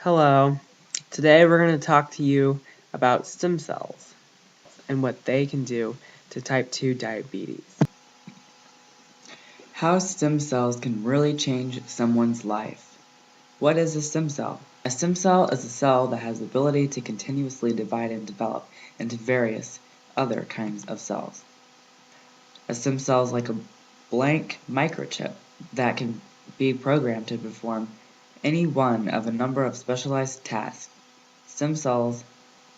Hello. Today we're going to talk to you about stem cells and what they can do to type 2 diabetes. How stem cells can really change someone's life. What is a stem cell? A stem cell is a cell that has the ability to continuously divide and develop into various other kinds of cells. A stem cell is like a blank microchip that can be programmed to perform any one of a number of specialized tasks. Stem cells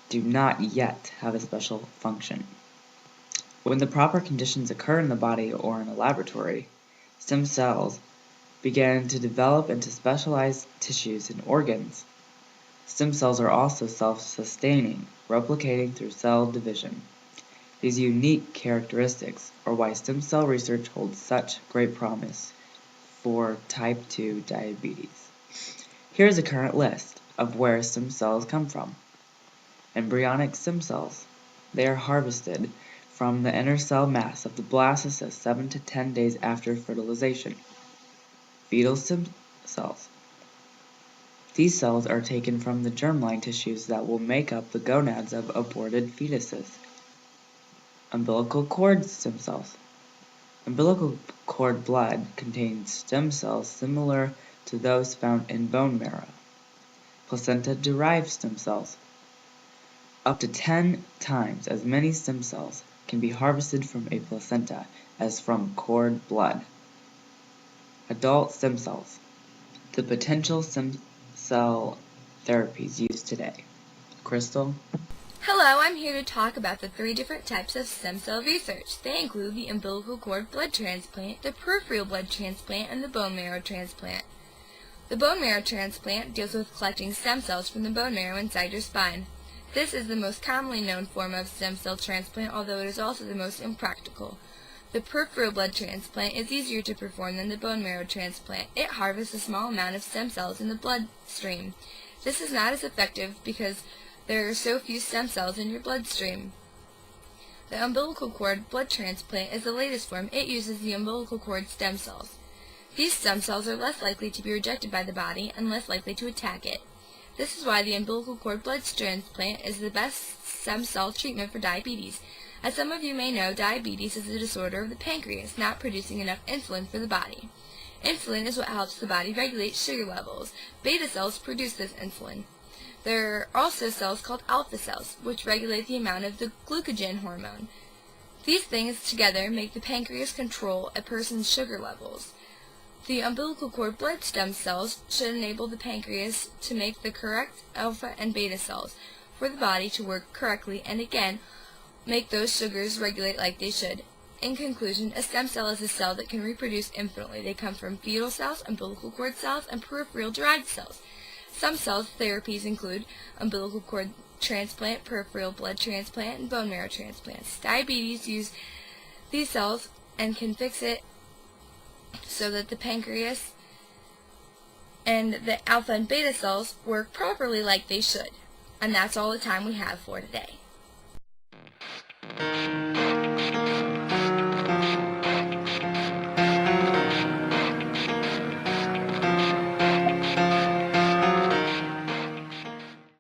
do not yet have a special function. When the proper conditions occur in the body or in a laboratory, stem cells begin to develop into specialized tissues and organs. Stem cells are also self-sustaining, replicating through cell division. These unique characteristics are why stem cell research holds such great promise for type 2 diabetes. Here is a current list of where stem cells come from. Embryonic stem cells. They are harvested from the inner cell mass of the blastocyst 7 to 10 days after fertilization. Fetal stem cells. These cells are taken from the germline tissues that will make up the gonads of aborted fetuses. Umbilical cord stem cells. Umbilical cord blood contains stem cells similar to those found in bone marrow. Placenta-derived stem cells. Up to 10 times as many stem cells can be harvested from a placenta as from cord blood. Adult stem cells. The potential stem cell therapies used today. Krystal. Hello, I'm here to talk about the 3 different types of stem cell research. They include the umbilical cord blood transplant, the peripheral blood transplant, and the bone marrow transplant. The bone marrow transplant deals with collecting stem cells from the bone marrow inside your spine. This is the most commonly known form of stem cell transplant, although it is also the most impractical. The peripheral blood transplant is easier to perform than the bone marrow transplant. It harvests a small amount of stem cells in the bloodstream. This is not as effective because there are so few stem cells in your bloodstream. The umbilical cord blood transplant is the latest form. It uses the umbilical cord stem cells. These stem cells are less likely to be rejected by the body and less likely to attack it. This is why the umbilical cord blood transplant is the best stem cell treatment for diabetes. As some of you may know, diabetes is a disorder of the pancreas, not producing enough insulin for the body. Insulin is what helps the body regulate sugar levels. Beta cells produce this insulin. There are also cells called alpha cells, which regulate the amount of the glucagon hormone. These things together make the pancreas control a person's sugar levels. The umbilical cord blood stem cells should enable the pancreas to make the correct alpha and beta cells for the body to work correctly and again make those sugars regulate like they should. In conclusion, a stem cell is a cell that can reproduce infinitely. They come from fetal cells, umbilical cord cells, and peripheral derived cells. Some cell therapies include umbilical cord transplant, peripheral blood transplant, and bone marrow transplants. Diabetes use these cells and can fix it so that the pancreas and the alpha and beta cells work properly like they should. And that's all the time we have for today.